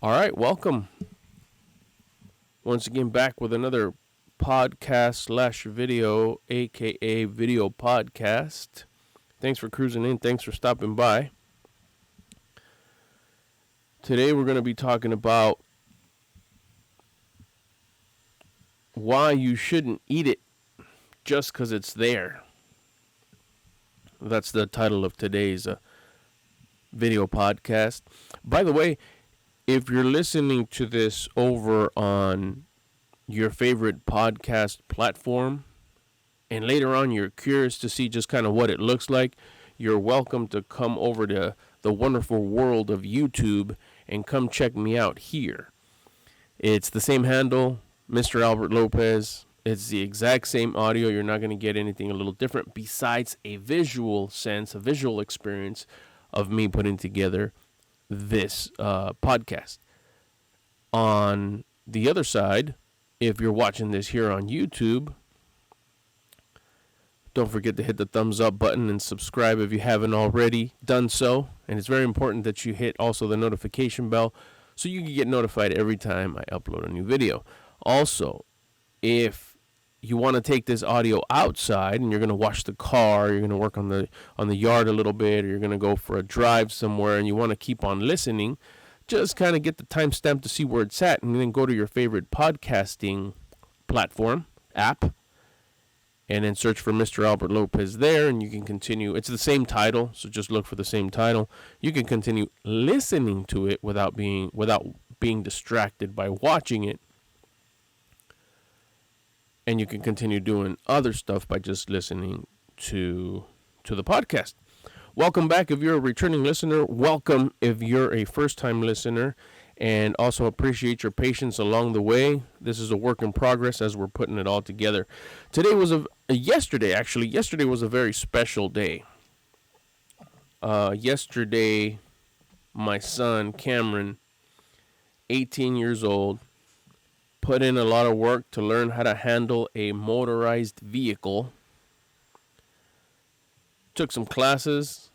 All right, welcome once again back with another podcast slash video, aka video podcast. Thanks for cruising in. Thanks for stopping by. Today we're going to be talking about why you shouldn't eat it just because it's there. That's the title of today's video podcast. By the way, if you're listening to this over on your favorite podcast platform, and later on you're curious to see just kind of what it looks like, you're welcome to come over to the wonderful world of YouTube and come check me out here. It's the same handle, Mr. Albert Lopez. It's the exact same audio. You're not going to get anything a little different besides a visual sense, a visual experience of me putting together this podcast. On the other side, if you're watching this here on YouTube, don't forget to hit the thumbs up button and subscribe if you haven't already done so. And it's very important that you hit also the notification bell so you can get notified every time I upload a new video. Also, if you want to take this audio outside and you're going to wash the car, you're going to work on the yard a little bit, or you're going to go for a drive somewhere and you want to keep on listening, just kind of get the timestamp to see where it's at and then go to your favorite podcasting platform, app, and then search for Mr. Albert Lopez there, and you can continue. It's the same title, so just look for the same title. You can continue listening to it without being distracted by watching it. And you can continue doing other stuff by just listening to the podcast. Welcome back if you're a returning listener. Welcome if you're a first-time listener. And also appreciate your patience along the way. This is a work in progress as we're putting it all together. Yesterday was a very special day. Yesterday, my son, Cameron, 18 years old, put in a lot of work to learn how to handle a motorized vehicle. Took some classes,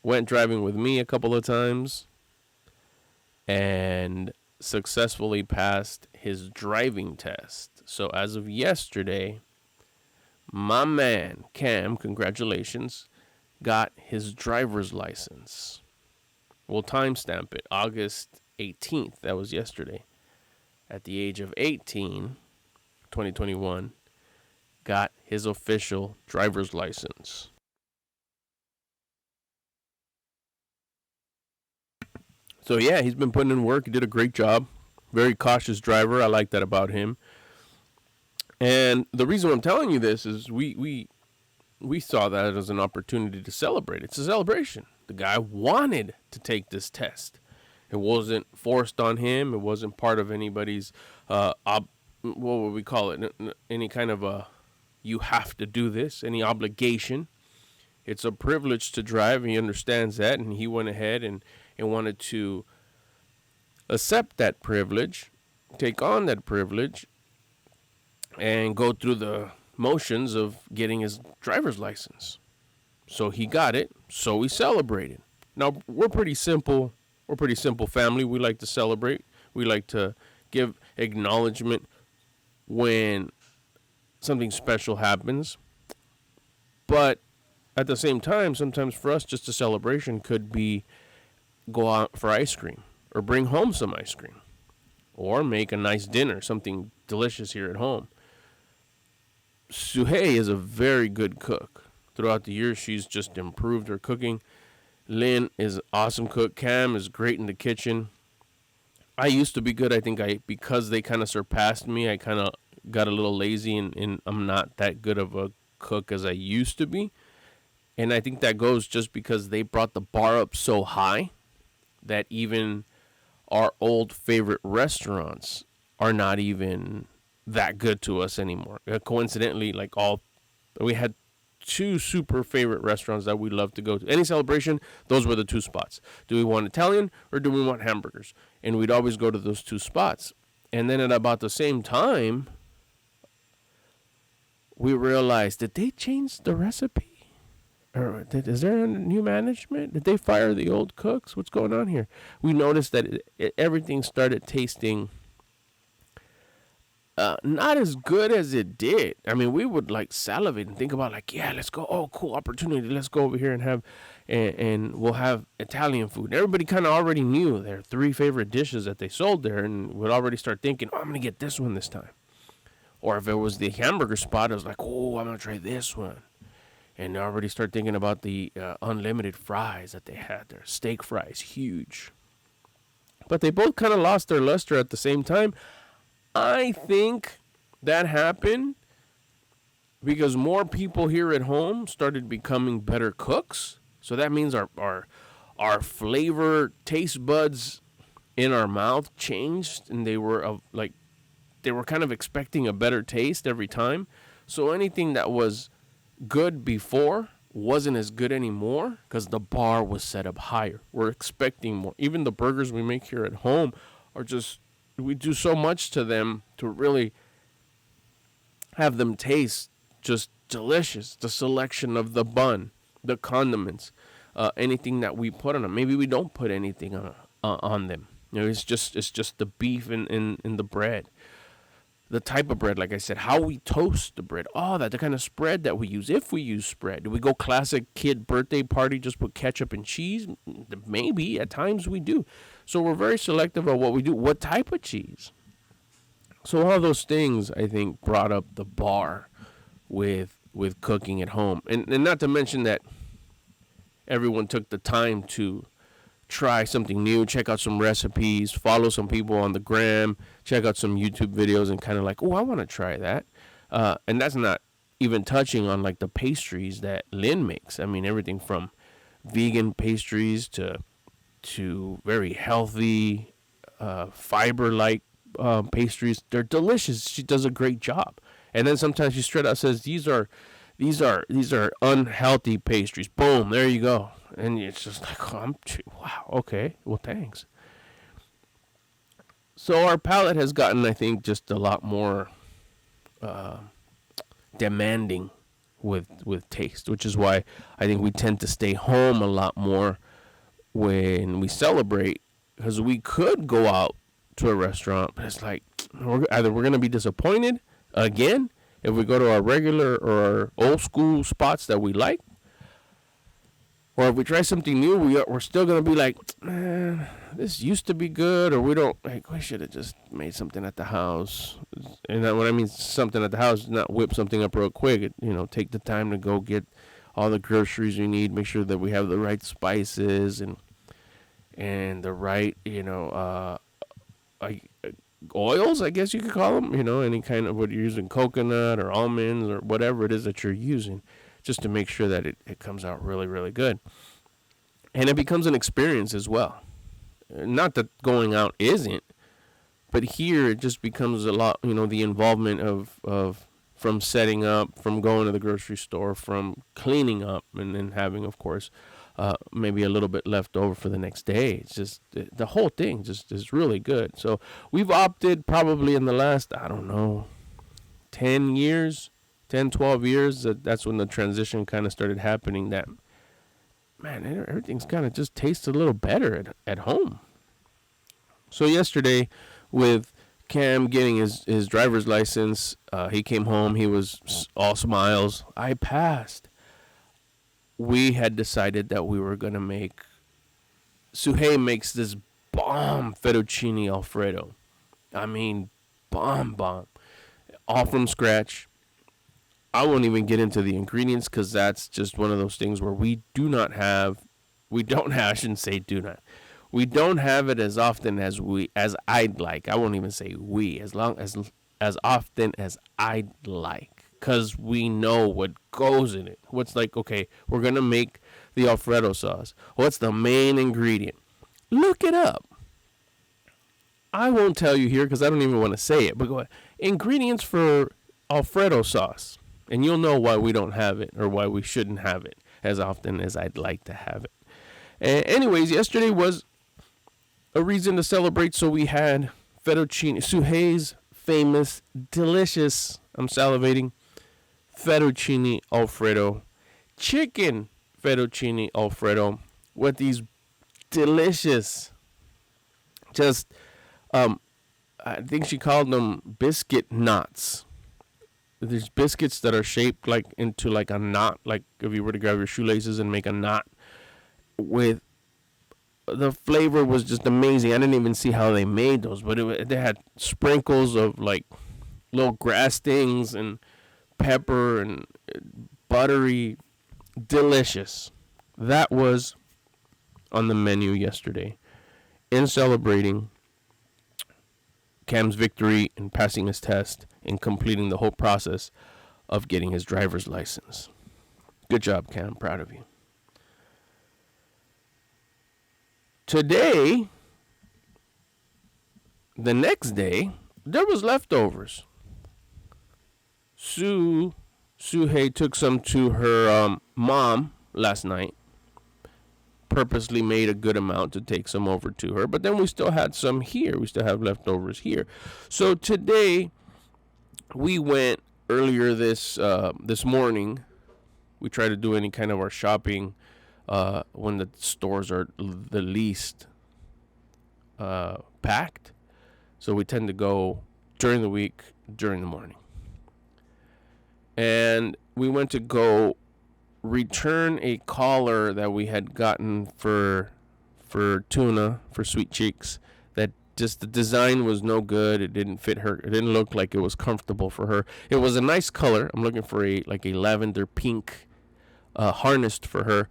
went driving with me a couple of times, and successfully passed his driving test. So as of yesterday, my man, Cam, congratulations, got his driver's license. We'll timestamp it, August 18th, that was yesterday. At the age of 18, 2021, got his official driver's license. So yeah, he's been putting in work. He did a great job. Very cautious driver. I like that about him. And the reason I'm telling you this is we saw that as an opportunity to celebrate. It's a celebration. The guy wanted to take this test. It wasn't forced on him. It wasn't part of anybody's, what would we call it? Any kind of you have to do this, any obligation. It's a privilege to drive. He understands that, and he went ahead and wanted to accept that privilege, take on that privilege, and go through the motions of getting his driver's license. So he got it, so we celebrated. Now, we're pretty simple family. We like to celebrate. We like to give acknowledgement when something special happens. But at the same time, sometimes for us, just a celebration could be go out for ice cream or bring home some ice cream or make a nice dinner, something delicious here at home. Suhei is a very good cook. Throughout the years, she's just improved her cooking. Lynn is an awesome cook. Cam is great in the kitchen. I used to be good. I think because they kind of surpassed me, I kind of got a little lazy and I'm not that good of a cook as I used to be. And I think that goes just because they brought the bar up so high that even our old favorite restaurants are not even that good to us anymore. Coincidentally, we had two super favorite restaurants that we love to go to. Any celebration, those were the two spots. Do we want Italian or do we want hamburgers? And we'd always go to those two spots. And then at about the same time, we realized, did they change the recipe? is there a new management? Did they fire the old cooks? What's going on here? We noticed that everything started tasting not as good as it did. I mean, we would like salivate and think about like, yeah, let's go. Oh, cool opportunity. Let's go over here and have, and we'll have Italian food. And everybody kind of already knew their 3 favorite dishes that they sold there, and would already start thinking, oh, I'm gonna get this one this time. Or if it was the hamburger spot, it was like, oh, I'm gonna try this one. And they already start thinking about the unlimited fries that they had there. Steak fries, huge. But they both kind of lost their luster at the same time. I think that happened because more people here at home started becoming better cooks. So that means our flavor taste buds in our mouth changed, and they were kind of expecting a better taste every time. So anything that was good before wasn't as good anymore because the bar was set up higher. We're expecting more. Even the burgers we make here at home are just, we do so much to them to really have them taste just delicious. The selection of the bun, the condiments, anything that we put on them. Maybe we don't put anything on them. You know, it's just the beef and the bread. The type of bread, like I said, how we toast the bread. Oh, the kind of spread that we use, if we use spread. Do we go classic kid birthday party, just put ketchup and cheese? Maybe, at times we do. So we're very selective of what we do. What type of cheese? So all those things, I think, brought up the bar with cooking at home. And not to mention that everyone took the time to try something new, check out some recipes, follow some people on the gram, check out some YouTube videos, and kind of like, oh, I want to try that. And that's not even touching on like the pastries that Lynn makes. I mean, everything from vegan pastries to very healthy, fiber-like pastries. They're delicious. She does a great job. And then sometimes she straight out says, these are unhealthy pastries. Boom, there you go. And it's just like, oh, wow, okay, well, thanks. So our palate has gotten, I think, just a lot more demanding with taste, which is why I think we tend to stay home a lot more when we celebrate, because we could go out to a restaurant, but it's like either we're going to be disappointed again if we go to our regular or our old school spots that we like, or if we try something new, we're still going to be like, man, this used to be good, or we should have just made something at the house. And when I mean something at the house, not whip something up real quick. Take the time to go get all the groceries we need, make sure that we have the right spices and the right, oils, I guess you could call them, any kind of, what you're using, coconut or almonds or whatever it is that you're using, just to make sure that it comes out really, really good. And it becomes an experience as well. Not that going out isn't, but here it just becomes a lot, the involvement of from setting up, from going to the grocery store, from cleaning up, and then having, of course, maybe a little bit left over for the next day. It's just, the whole thing just is really good. So we've opted probably in the last, 10 years, 10, 12 years, that's when the transition kind of started happening, that, man, everything's kind of just tastes a little better at home. So yesterday, with Cam getting his driver's license, he came home, he was all smiles. I passed. We had decided that we were going to make, Suhey makes this bomb fettuccine Alfredo. I mean, bomb. All from scratch. I won't even get into the ingredients because that's just one of those things where we don't have, I shouldn't say do not. We don't have it as often as I'd like. I won't even say we, as often as I'd like, because we know what goes in it. What's like, okay, we're going to make the Alfredo sauce. What's the main ingredient? Look it up. I won't tell you here because I don't even want to say it, but go ahead. Ingredients for Alfredo sauce. And you'll know why we don't have it, or why we shouldn't have it as often as I'd like to have it. And anyways, yesterday was a reason to celebrate, so we had fettuccine, Suhey's famous, delicious, I'm salivating, fettuccine Alfredo, chicken fettuccine Alfredo with these delicious, just I think she called them biscuit knots. There's biscuits that are shaped like into like a knot, like if you were to grab your shoelaces and make a knot. With the flavor was just amazing. I didn't even see how they made those, but they had sprinkles of like little grass things and pepper and buttery, delicious. That was on the menu yesterday in celebrating Cam's victory in passing his test and completing the whole process of getting his driver's license. Good job, Cam. Proud of you. Today, the next day, there was leftovers. Suhei took some to her mom last night. Purposely made a good amount to take some over to her, but then we still had some here. We still have leftovers here. So today, we went earlier this morning. We try to do any kind of our shopping when the stores are the least packed. So we tend to go during the week, during the morning. And we went to go return a collar that we had gotten for Tuna, for Sweet Cheeks, that just the design was no good. It didn't fit her. It didn't look like it was comfortable for her. It was a nice color. I'm looking for a lavender pink harness for her.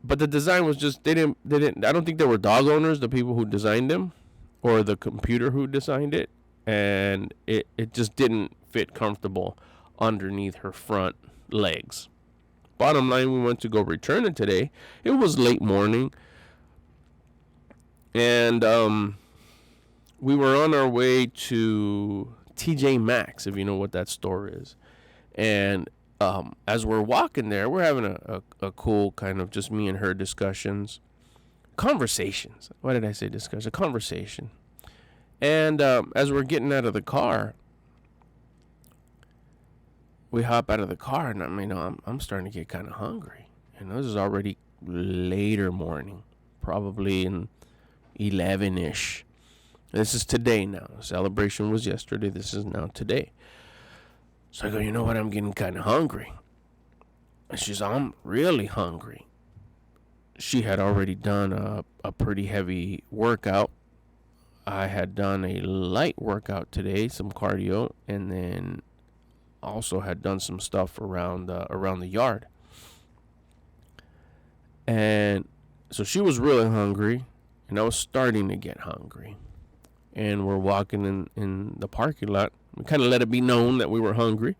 But the design was just, they didn't, I don't think they were dog owners, the people who designed them, or the computer who designed it. And it just didn't fit comfortable underneath her front legs. Bottom line, we went to go return it today. It was late morning. And we were on our way to TJ Maxx, if you know what that store is. And as we're walking there, we're having a cool kind of just me and her discussions. Conversations. Why did I say discussion? A conversation. And as we're getting out of the car, we hop out of the car, and I'm starting to get kind of hungry. And this is already later morning, probably in 11-ish. This is today now. The celebration was yesterday. This is now today. So I go, you know what? I'm getting kind of hungry. And she's, I'm really hungry. She had already done a pretty heavy workout. I had done a light workout today, some cardio, and then also had done some stuff around the yard. And so she was really hungry, and I was starting to get hungry. And we're walking in the parking lot. We kind of let it be known that we were hungry.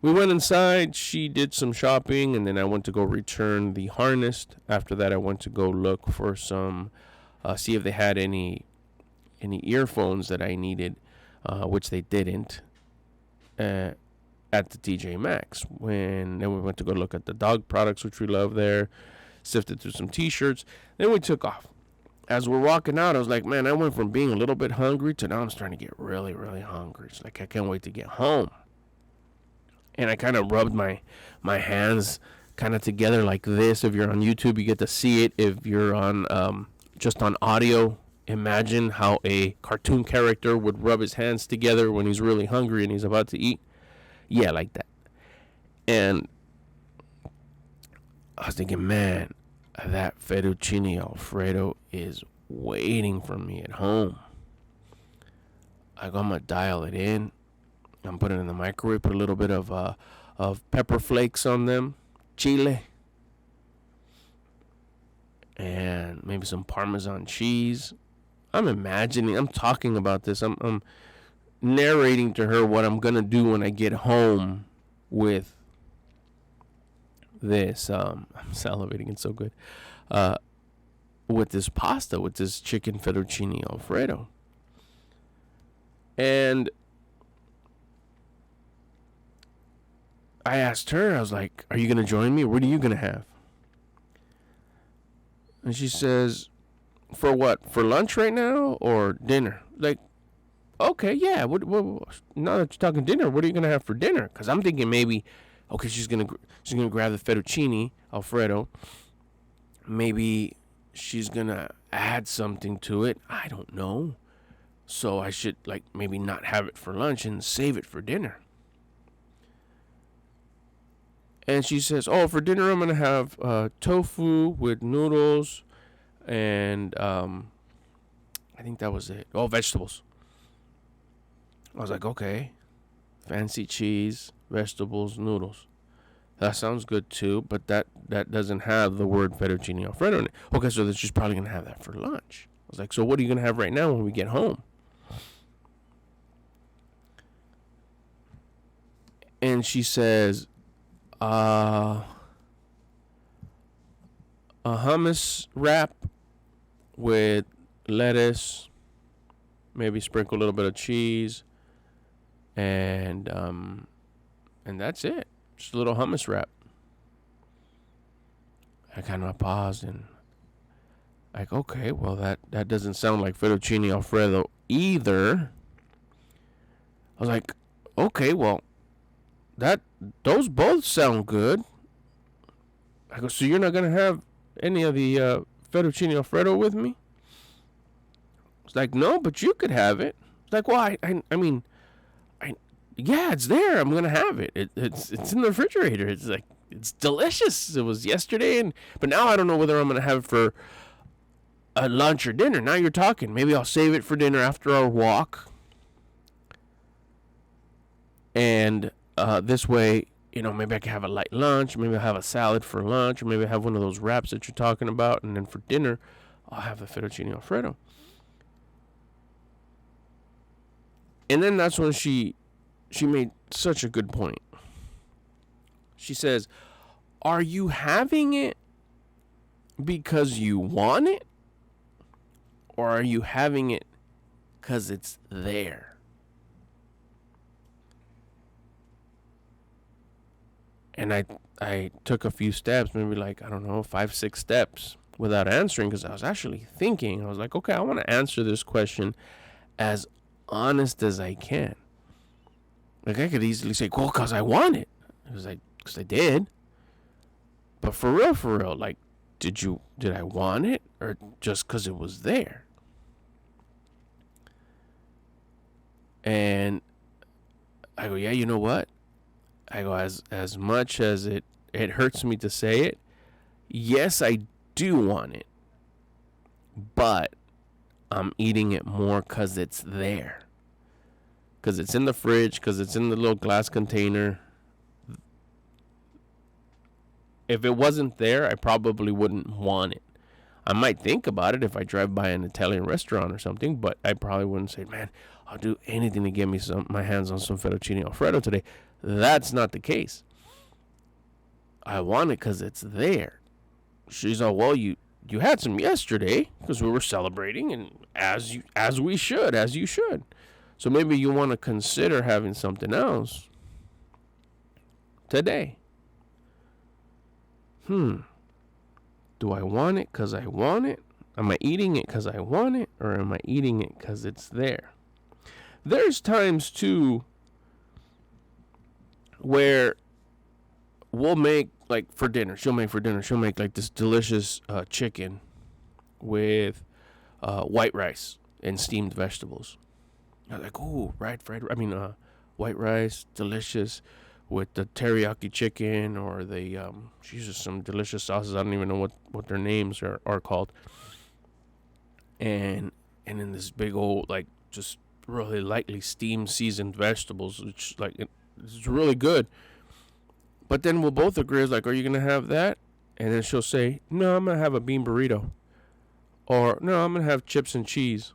We went inside. She did some shopping, and then I went to go return the harness. After that, I went to go look for some, see if they had any earphones that I needed, which they didn't. At the TJ Maxx. Then we went to go look at the dog products, which we love there. Sifted through some t-shirts. Then we took off. As we're walking out, I was like, man, I went from being a little bit hungry to now I'm starting to get really, really hungry. It's like I can't wait to get home. And I kind of rubbed my hands kind of together like this. If you're on YouTube, you get to see it. If you're on just on audio, imagine how a cartoon character would rub his hands together when he's really hungry and he's about to eat. Yeah, like that. And I was thinking, man, that fettuccine Alfredo is waiting for me at home. I'm going to dial it in. I'm putting it in the microwave, put a little bit of pepper flakes on them, chile, and maybe some Parmesan cheese. I'm talking about this. I'm narrating to her what I'm going to do when I get home with this. I'm salivating. It's so good. With this pasta, with this chicken fettuccine Alfredo. And I asked her, I was like, are you going to join me? What are you going to have? And she says, for what? For lunch right now or dinner? Like, okay, yeah. What, now that you're talking dinner, what are you going to have for dinner? Because I'm thinking maybe Okay, she's gonna grab the fettuccine Alfredo. Maybe she's gonna add something to it. I don't know. So I should like maybe not have it for lunch and save it for dinner. And she says, "Oh, for dinner I'm gonna have tofu with noodles and I think that was it. Oh, vegetables." I was like, okay, fancy cheese, vegetables, noodles. That sounds good too, but that doesn't have the word fettuccine alfredo in it. Okay, so then she's probably gonna have that for lunch. I was like, so what are you gonna have right now when we get home? And she says, a hummus wrap with lettuce, maybe sprinkle a little bit of cheese, and that's it. Just a little hummus wrap. I kind of paused and like, okay, well that doesn't sound like fettuccine alfredo either. I was like, okay, well those both sound good. I go, so you're not gonna have any of the fettuccine alfredo with me? It's like, no, but you could have it. It's like, well, I mean, yeah, it's there. I'm gonna have it. It's in the refrigerator. It's like, it's delicious. It was yesterday, but now I don't know whether I'm gonna have it for a lunch or dinner. Now you're talking. Maybe I'll save it for dinner after our walk, and this way, maybe I can have a light lunch. Maybe I'll have a salad for lunch, or maybe I have one of those wraps that you're talking about, and then for dinner, I'll have the fettuccine alfredo. And then that's when she made such a good point. She says, "Are you having it because you want it? Or are you having it because it's there?" And I took a few steps, maybe like, I don't know, 5-6 steps without answering, because I was actually thinking. I was like, okay, I want to answer this question as honest as I can. Like, I could easily say, well, because I want it. It was like, because I did. But for real, like, did I want it, or just because it was there? And I go, yeah, you know what? I go, as much as it hurts me to say it, yes, I do want it. But I'm eating it more because it's there. Because it's in the fridge, because it's in the little glass container. If it wasn't there, I probably wouldn't want it. I might think about it if I drive by an Italian restaurant or something, but I probably wouldn't say, man, I'll do anything to get me my hands on some fettuccine alfredo today. That's not the case. I want it because it's there. She's all, well, you had some yesterday because we were celebrating, and as you should. So maybe you want to consider having something else today. Do I want it because I want it? Am I eating it because I want it? Or am I eating it because it's there? There's times, too, where we'll make, like, for dinner. She'll make like this delicious chicken with white rice and steamed vegetables. I'm like, ooh, white rice, delicious, with the teriyaki chicken, or she uses some delicious sauces. I don't even know what their names are called. And then this big old, like, just really lightly steamed seasoned vegetables, which, like, it's really good. But then we'll both agree, like, are you going to have that? And then she'll say, no, I'm going to have a bean burrito. Or, no, I'm going to have chips and cheese.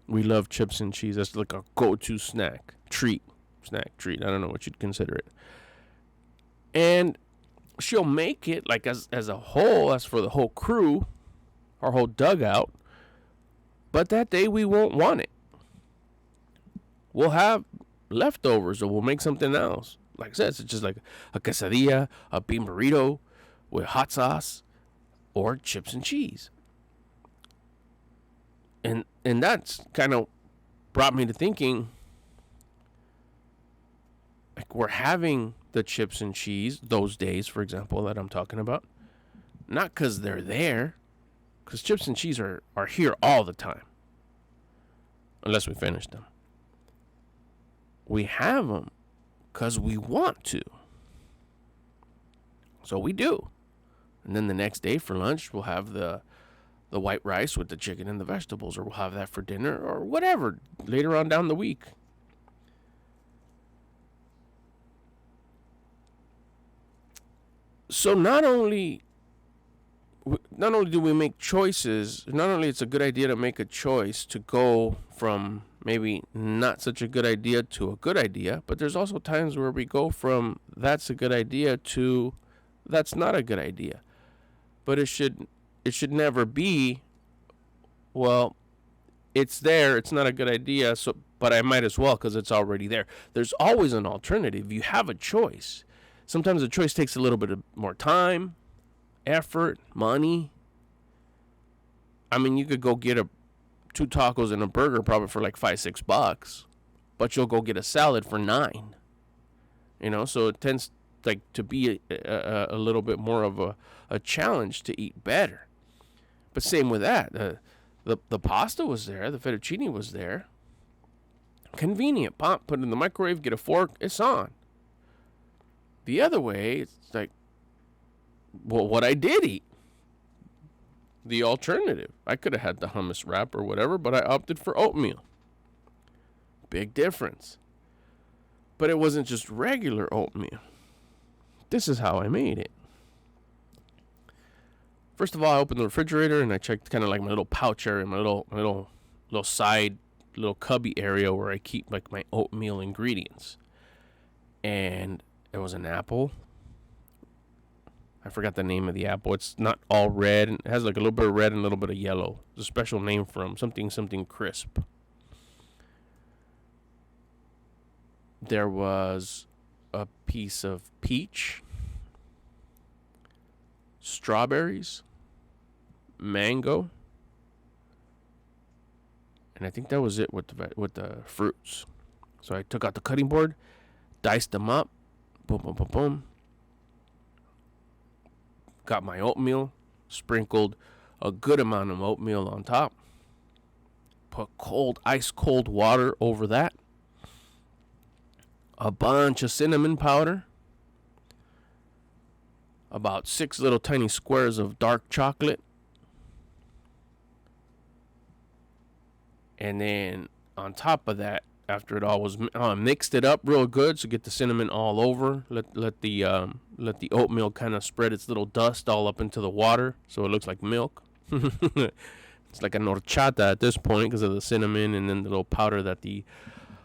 We love chips and cheese. That's like a go-to snack treat. I don't know what you'd consider it. And she'll make it, like, as a whole, as for the whole crew, our whole dugout. But that day we won't want it. We'll have leftovers, or we'll make something else. Like I said, it's just like a quesadilla, a bean burrito with hot sauce, or chips and cheese. And that's kind of brought me to thinking, like, Like, we're having the chips and cheese those days, for example, that I'm talking about. Not because they're there, because chips and cheese are here all the time. Unless we finish them. We have them because we want to. So we do. And then the next day for lunch, we'll have the white rice with the chicken and the vegetables, or we'll have that for dinner, or whatever, later on down the week. So not only do we make choices, not only it's a good idea to make a choice to go from maybe not such a good idea to a good idea, but there's also times where we go from that's a good idea to that's not a good idea. But it should never be, well, it's there, it's not a good idea, so but I might as well because it's already there. There's always an alternative. You have a choice. Sometimes the choice takes a little bit of more time, effort, money. I mean, you could go get 2 tacos and a burger probably for like $5-6, but you'll go get a salad for $9. So it tends like to be a little bit more of a challenge to eat better. But same with that. The pasta was there, the fettuccine was there. Convenient. Pop, put it in the microwave, get a fork, it's on. The other way, it's like, well, what I did eat. The alternative. I could have had the hummus wrap or whatever, but I opted for oatmeal. Big difference. But it wasn't just regular oatmeal. This is how I made it. First of all, I opened the refrigerator and I checked kind of like my little pouch area, my little side, little cubby area where I keep like my oatmeal ingredients. And there was an apple. I forgot the name of the apple. It's not all red. It has like a little bit of red and a little bit of yellow. It's a special name from something crisp. There was a piece of peach, strawberries, mango, and I think that was it with the fruits. So I took out the cutting board, diced them up, boom, boom, boom, boom. Got my oatmeal, sprinkled a good amount of oatmeal on top. Put ice cold water over that. A bunch of cinnamon powder. About 6 little tiny squares of dark chocolate. And then on top of that, after it all was mixed it up real good, so get the cinnamon all over. Let the oatmeal kind of spread its little dust all up into the water, so it looks like milk. It's like a horchata at this point because of the cinnamon and then the little powder that the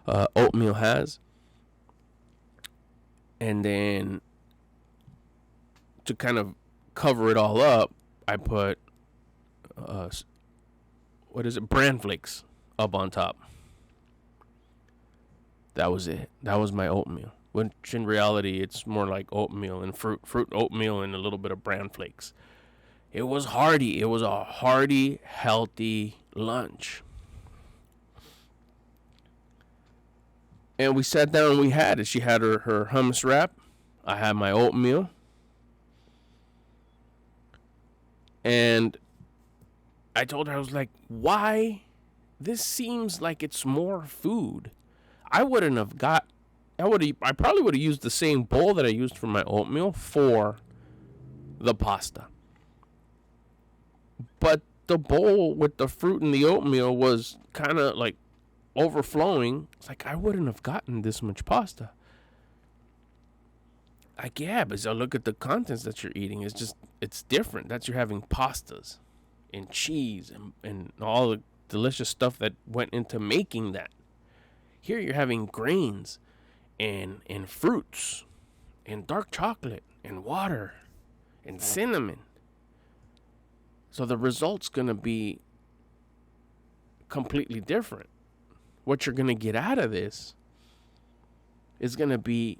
oatmeal has. And then to kind of cover it all up, I put bran flakes up on top. That was it. That was my oatmeal. Which in reality, it's more like oatmeal and fruit oatmeal and a little bit of bran flakes. It was hearty. It was a hearty, healthy lunch. And we sat down and we had it. She had her hummus wrap. I had my oatmeal. And I told her, I was like, why? This seems like it's more food. I probably would have used the same bowl that I used for my oatmeal for the pasta. But the bowl with the fruit and the oatmeal was kind of like overflowing. It's like, I wouldn't have gotten this much pasta. Like, yeah, but so look at the contents that you're eating. It's different. That's you're having pastas and cheese and all the delicious stuff that went into making that. Here you're having grains and fruits and dark chocolate and water and cinnamon. So the result's going to be completely different. What you're going to get out of this is going to be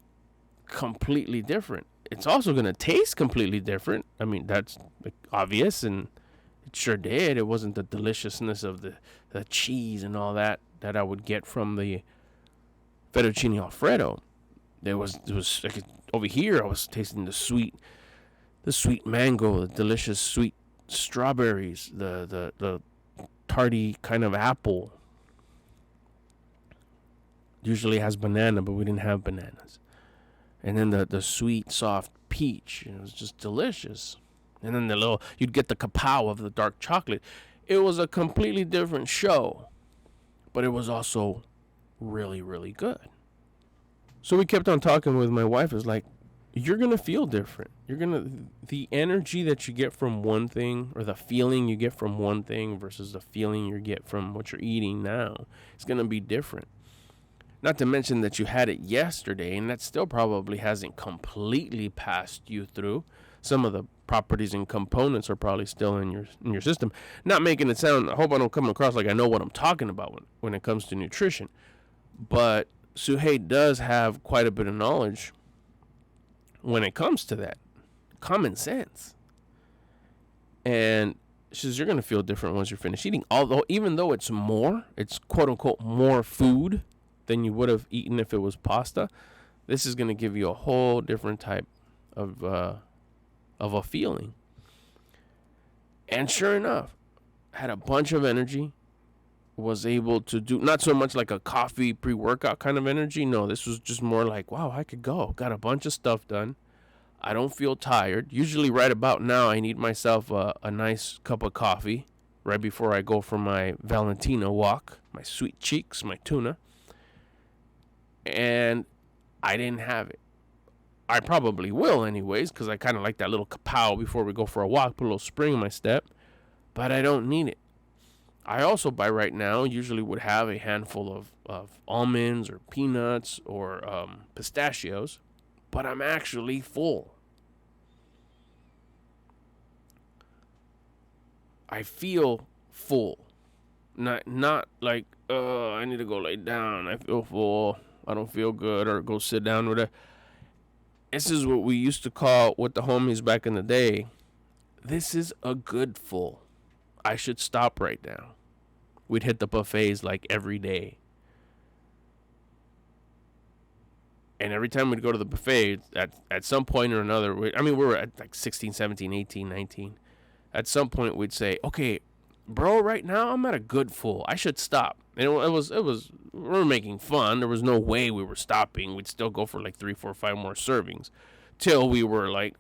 completely different. It's also going to taste completely different. I mean, that's obvious, and it sure did. It wasn't the deliciousness of the cheese and all that I would get from the fettuccine alfredo. It was like over here. I was tasting the sweet mango, the delicious sweet strawberries, the tarty kind of apple. Usually has banana, but we didn't have bananas. And then the sweet, soft peach. It was just delicious. And then you'd get the cacao of the dark chocolate. It was a completely different show, but it was also really, really good. So we kept on talking with my wife. It's like, you're going to feel different. The energy that you get from one thing, or the feeling you get from one thing versus the feeling you get from what you're eating now, is going to be different. Not to mention that you had it yesterday, and that still probably hasn't completely passed you through. Some of the properties and components are probably still in your system. Not making it sound, I hope I don't come across like I know what I'm talking about when it comes to nutrition. But Suhei does have quite a bit of knowledge when it comes to that. Common sense. And she says, you're going to feel different once you're finished eating. Even though it's quote unquote more food than you would have eaten if it was pasta, this is going to give you a whole different type of a feeling. And sure enough, had a bunch of energy, was able to do not so much like a coffee pre-workout kind of energy. No, this was just more like, wow, I could go. Got a bunch of stuff done. I don't feel tired. Usually right about now, I need myself a nice cup of coffee right before I go for my Valentina walk, my sweet cheeks, my tuna. And I didn't have it. I probably will anyways, because I kind of like that little kapow before we go for a walk, put a little spring in my step. But I don't need it. I also, by right now, usually would have a handful of almonds or peanuts or pistachios. But I'm actually full. I feel full. Not like, I need to go lay down. I feel full. I don't feel good, or go sit down with it. This is what we used to call, with the homies back in the day, this is a good full. I should stop right now. We'd hit the buffets like every day. And every time we'd go to the buffet, at some point or another, we were at like 16, 17, 18, 19. At some point, we'd say, okay, bro, right now I'm at a good full. I should stop. And it was, we were making fun. There was no way we were stopping. We'd still go for like 3, 4, 5 more servings till we were like,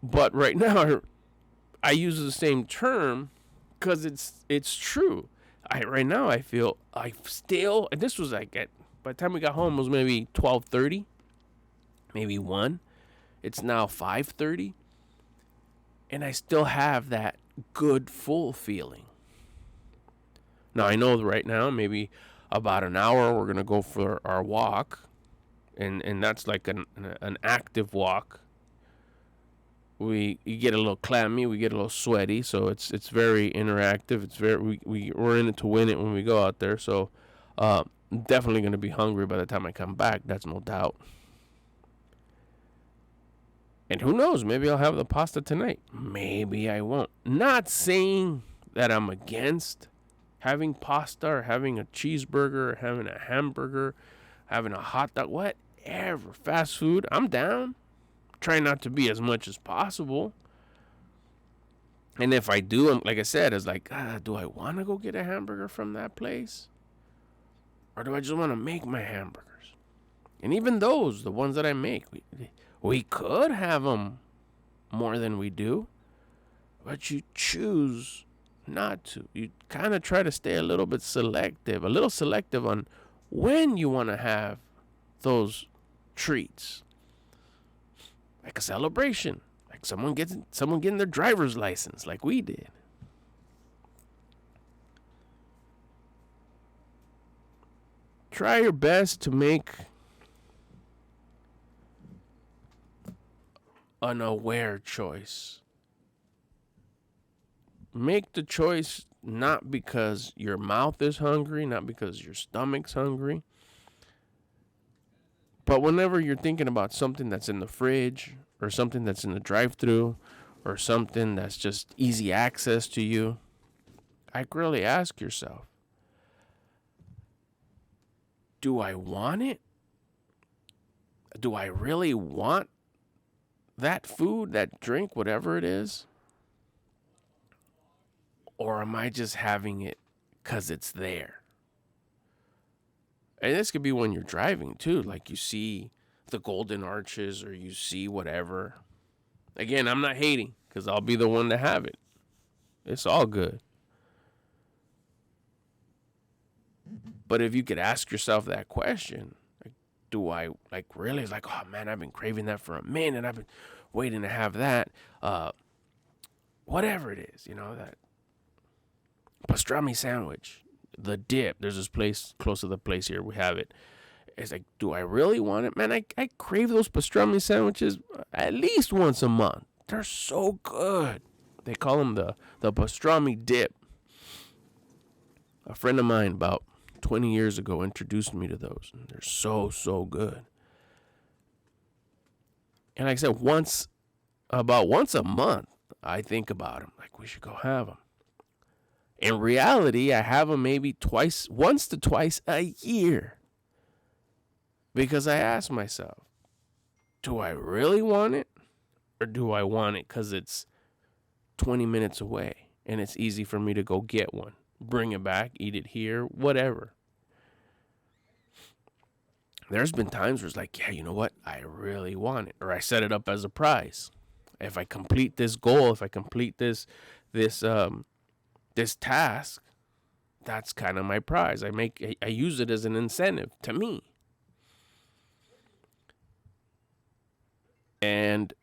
But right now, I use the same term because it's true. Right now, I feel I still, and this was like by the time we got home, it was maybe 12:30, maybe 1. It's now 5:30. And I still have that good full feeling. Now, I know right now, maybe about an hour, we're going to go for our walk. And that's like an active walk. You get a little clammy, we get a little sweaty. So it's very interactive. It's we're in it to win it when we go out there. So definitely going to be hungry by the time I come back. That's no doubt. And who knows, maybe I'll have the pasta tonight. Maybe I won't. Not saying that I'm against having pasta or having a cheeseburger or having a hamburger, having a hot dog, whatever. Fast food, I'm down. Try not to be as much as possible. And if I do, like I said, it's like, do I want to go get a hamburger from that place? Or do I just want to make my hamburgers? And even those, the ones that I make, we could have them more than we do, but you choose not to. You kind of try to stay a little selective on when you want to have those treats. Like a celebration, like someone getting their driver's license, like we did. Try your best to make an aware choice. Make the choice not because your mouth is hungry, not because your stomach's hungry, but whenever you're thinking about something that's in the fridge or something that's in the drive-thru or something that's just easy access to you, I really ask yourself, do I want it? Do I really want that food, that drink, whatever it is? Or am I just having it because it's there? And this could be when you're driving too. Like you see the Golden Arches or you see whatever. Again, I'm not hating because I'll be the one to have it. It's all good. But if you could ask yourself that question, like, do I really? It's like, oh man, I've been craving that for a minute. I've been waiting to have that. Whatever it is, that pastrami sandwich, the dip. There's this place close to the place here. We have it. It's like, do I really want it? Man, I crave those pastrami sandwiches at least once a month. They're so good. They call them the pastrami dip. A friend of mine about 20 years ago introduced me to those. And they're so, so good. And like I said, about once a month, I think about them. Like, we should go have them. In reality, I have them maybe once to twice a year. Because I ask myself, do I really want it? Or do I want it because it's 20 minutes away and it's easy for me to go get one, bring it back, eat it here, whatever. There's been times where it's like, yeah, you know what? I really want it. Or I set it up as a prize. If I complete this goal, if I complete this task, that's kind of my prize. I use it as an incentive to me. And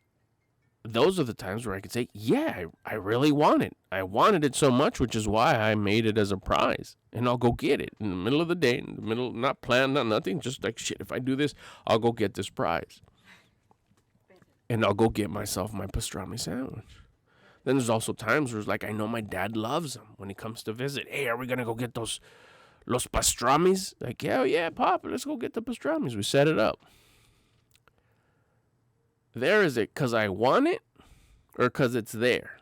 those are the times where I could say, yeah, I really want it. I wanted it so much, which is why I made it as a prize. And I'll go get it in the middle of the day, not planned, not nothing. Just like, shit, if I do this, I'll go get this prize. And I'll go get myself my pastrami sandwich. Then there's also times where it's like, I know my dad loves them when he comes to visit. Hey, are we going to go get los pastramis? Like, yeah, Pop, let's go get the pastramis. We set it up. There is it because I want it or because it's there.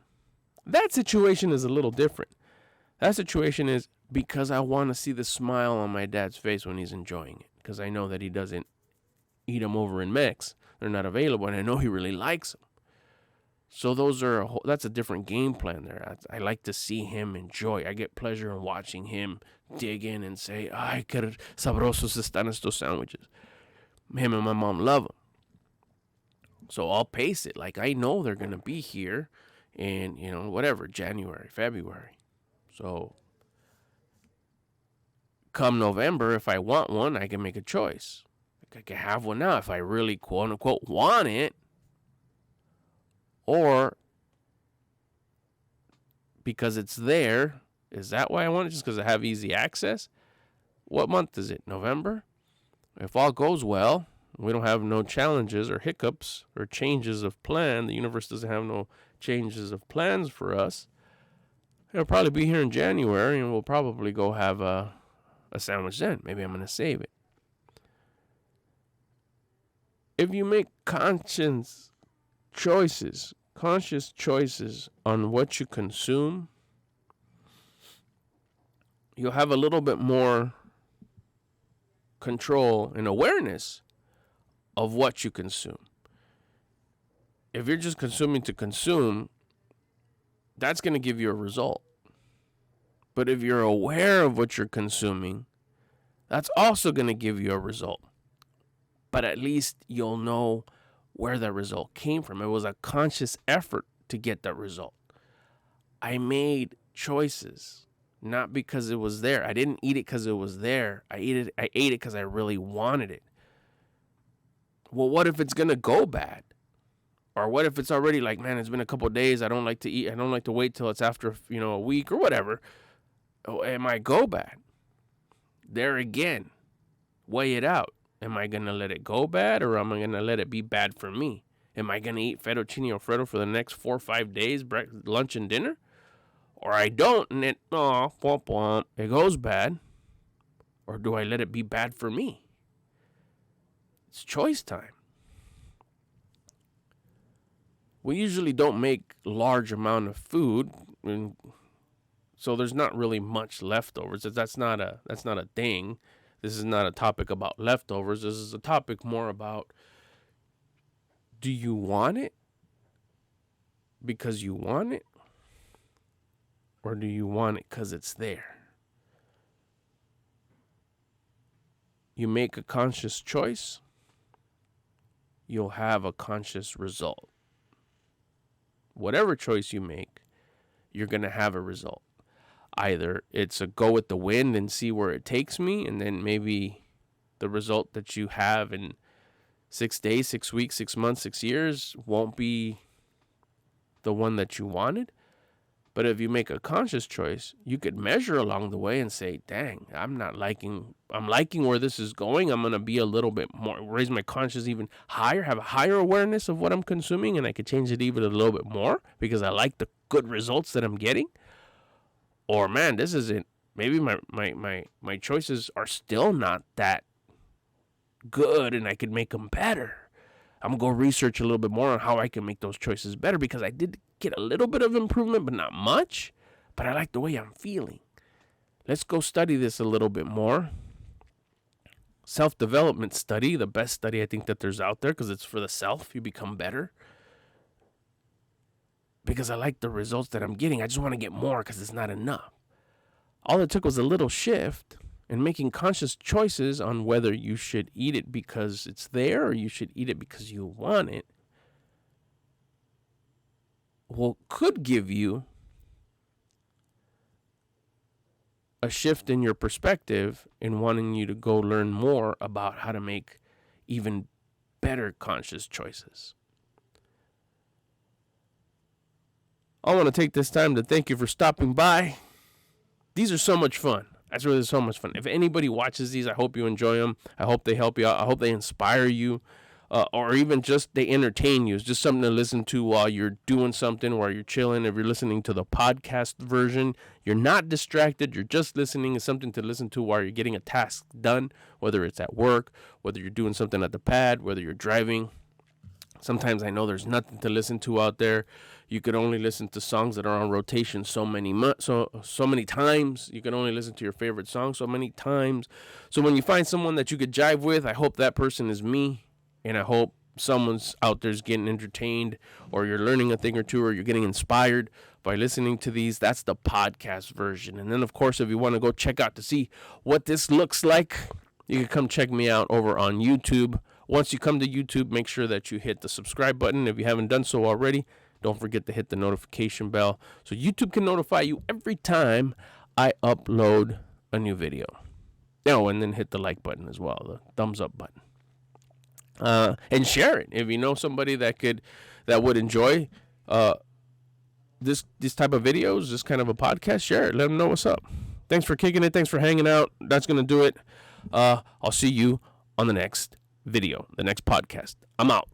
That situation is a little different. That situation is because I want to see the smile on my dad's face when he's enjoying it. Because I know that he doesn't eat them over in Mex. They're not available, and I know he really likes them. So that's a different game plan there. I like to see him enjoy. I get pleasure in watching him dig in and say, ay, qué sabrosos están estos sandwiches. Him and my mom love them. So I'll pace it. Like, I know they're going to be here in, whatever, January, February. So come November, if I want one, I can make a choice. Like, I can have one now if I really, quote unquote, want it. Or because it's there. Is that why I want it? Just because I have easy access? What month is it? November? If all goes well, we don't have no challenges or hiccups or changes of plan. The universe doesn't have no changes of plans for us. It'll probably be here in January, and we'll probably go have a sandwich then. Maybe I'm going to save it. If you make conscious choices on what you consume, you'll have a little bit more control and awareness of what you consume. If you're just consuming to consume, that's going to give you a result. But if you're aware of what you're consuming, that's also going to give you a result. But at least you'll know where that result came from. It was a conscious effort to get that result. I made choices, not because it was there. I didn't eat it because it was there. I ate it because I really wanted it. Well, what if it's going to go bad? Or what if it's already like, man, it's been a couple of days. I don't like to eat. I don't like to wait till it's after, a week or whatever. Oh, it might go bad. There again, weigh it out. Am I going to let it go bad, or am I going to let it be bad for me? Am I going to eat fettuccine alfredo for the next 4 or 5 days, lunch and dinner? Or I don't, and it goes bad. Or do I let it be bad for me? It's choice time. We usually don't make large amount of food, and so there's not really much leftovers. That's not a thing. This is not a topic about leftovers. This is a topic more about, do you want it because you want it? Or do you want it because it's there? You make a conscious choice, you'll have a conscious result. Whatever choice you make, you're going to have a result. Either it's a go with the wind and see where it takes me, and then maybe the result that you have in 6 days, 6 weeks, 6 months, 6 years won't be the one that you wanted. But if you make a conscious choice, you could measure along the way and say, dang, I'm liking where this is going. I'm going to be a little bit more, raise my conscious even higher, have a higher awareness of what I'm consuming, and I could change it even a little bit more because I like the good results that I'm getting. Or, man, this isn't, maybe my choices are still not that good and I could make them better. I'm going to go research a little bit more on how I can make those choices better because I did get a little bit of improvement, but not much. But I like the way I'm feeling. Let's go study this a little bit more. Self-development study, the best study I think that there's out there because it's for the self. You become better. Because I like the results that I'm getting. I just want to get more because it's not enough. All it took was a little shift and making conscious choices on whether you should eat it because it's there or you should eat it because you want it. Well, could give you a shift in your perspective in wanting you to go learn more about how to make even better conscious choices. I want to take this time to thank you for stopping by. These are so much fun. That's really so much fun. If anybody watches these, I hope you enjoy them. I hope they help you out. I hope they inspire you. Or even just they entertain you. It's just something to listen to while you're doing something, while you're chilling. If you're listening to the podcast version, you're not distracted. You're just listening. It's something to listen to while you're getting a task done, whether it's at work, whether you're doing something at the pad, whether you're driving. Sometimes I know there's nothing to listen to out there. You could only listen to songs that are on rotation so many times. You can only listen to your favorite song so many times. So when you find someone that you could jive with, I hope that person is me. And I hope someone's out there's getting entertained, or you're learning a thing or two, or you're getting inspired by listening to these. That's the podcast version. And then, of course, if you want to go check out to see what this looks like, you can come check me out over on YouTube. Once you come to YouTube, make sure that you hit the subscribe button. If you haven't done so already, don't forget to hit the notification bell so YouTube can notify you every time I upload a new video. Oh, and then hit the like button as well, the thumbs up button. And share it if you know somebody that would enjoy this type of videos, this kind of a podcast. Share it. Let them know what's up. Thanks for kicking it. Thanks for hanging out. That's gonna do it. I'll see you on the next video, the next podcast. I'm out.